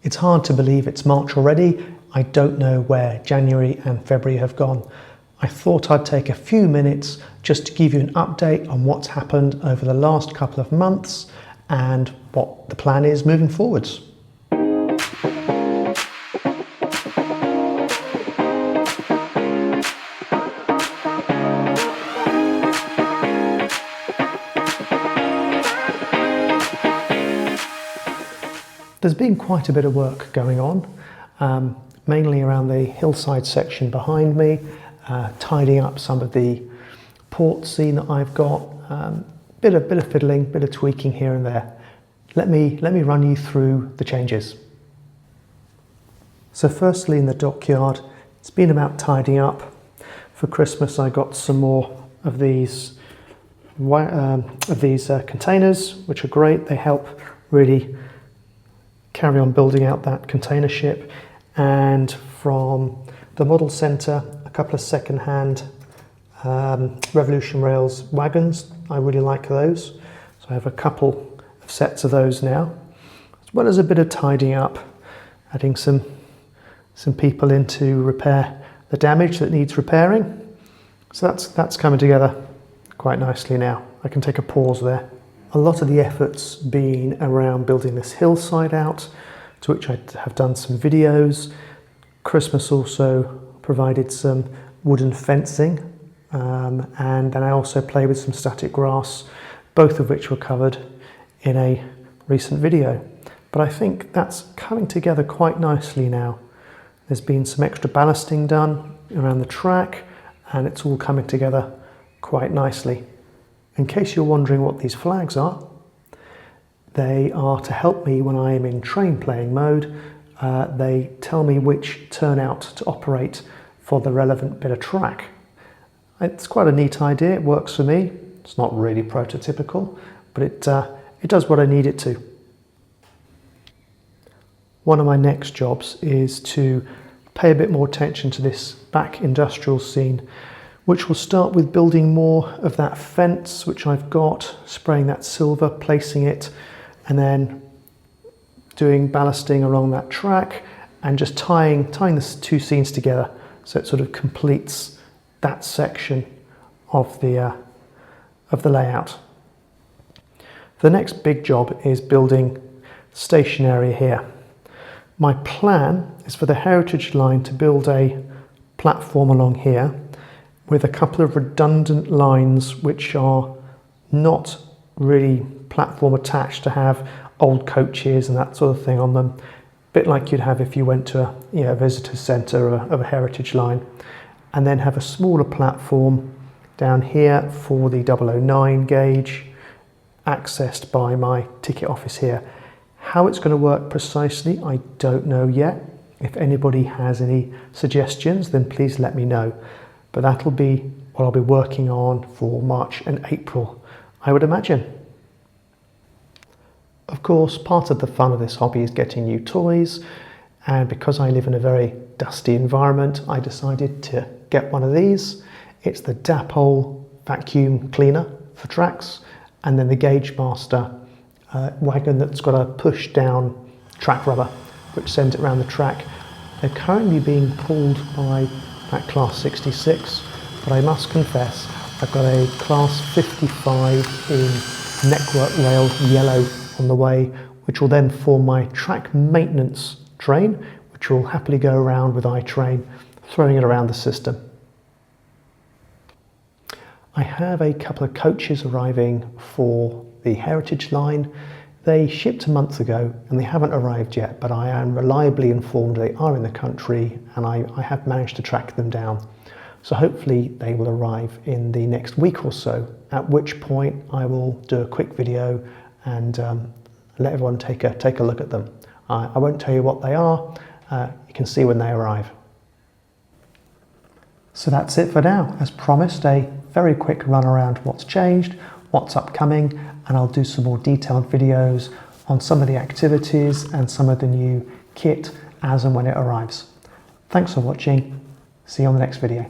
It's hard to believe it's March already. I don't know where January and February have gone. I thought I'd take a few minutes just to give you an update on what's happened over the last couple of months and what the plan is moving forwards. There's been quite a bit of work going on, mainly around the Hillside section behind me, tidying up some of the port scene that I've got, bit of fiddling, bit of tweaking here and there. Let me run you through the changes. So firstly, in the dockyard, it's been about tidying up. For Christmas, I got some more of these containers, which are great. They help really carry on building out that container ship. And from the model centre, a couple of second-hand Revolution Rails wagons. I really like those, so I have a couple of sets of those now, as well as a bit of tidying up, adding some people in to repair the damage that needs repairing. So that's coming together quite nicely now. I can take a pause there. A lot of the effort's been around building this hillside out, to which I have done some videos. Christmas also provided some wooden fencing, and then I also play with some static grass, both of which were covered in a recent video. But I think that's coming together quite nicely now. There's been some extra ballasting done around the track, and it's all coming together quite nicely. In case you're wondering what these flags are, they are to help me when I am in train playing mode. They tell me which turnout to operate for the relevant bit of track. It's quite a neat idea, it works for me. It's not really prototypical, but it does what I need it to. One of my next jobs is to pay a bit more attention to this back industrial scene, which will start with building more of that fence, which I've got, spraying that silver, placing it, and then doing ballasting along that track and just tying the two scenes together so it sort of completes that section of the layout. The next big job is building station area here. My plan is for the heritage line to build a platform along here with a couple of redundant lines which are not really platform attached, to have old coaches and that sort of thing on them, a bit like you'd have if you went to a visitor centre of a heritage line, and then have a smaller platform down here for the 009 gauge, accessed by my ticket office here. How it's going to work precisely, I don't know yet. If anybody has any suggestions, then please let me know. But that'll be what I'll be working on for March and April, I would imagine. Of course, part of the fun of this hobby is getting new toys, and because I live in a very dusty environment, I decided to get one of these. It's the Dapole vacuum cleaner for tracks, and then the Gauge Master wagon that's got a push down track rubber which sends it around the track. They're currently being pulled by that class 66, but I must confess I've got a class 55 in network rail yellow on the way, which will then form my track maintenance train, which will happily go around with iTrain, throwing it around the system. I have a couple of coaches arriving for the heritage line. They shipped a month ago and they haven't arrived yet, but I am reliably informed they are in the country, and I have managed to track them down. So hopefully they will arrive in the next week or so, at which point I will do a quick video and let everyone take a look at them. I won't tell you what they are, you can see when they arrive. So that's it for now. As promised, a very quick run around what's changed, what's upcoming, and I'll do some more detailed videos on some of the activities and some of the new kit as and when it arrives. Thanks for watching. See you on the next video.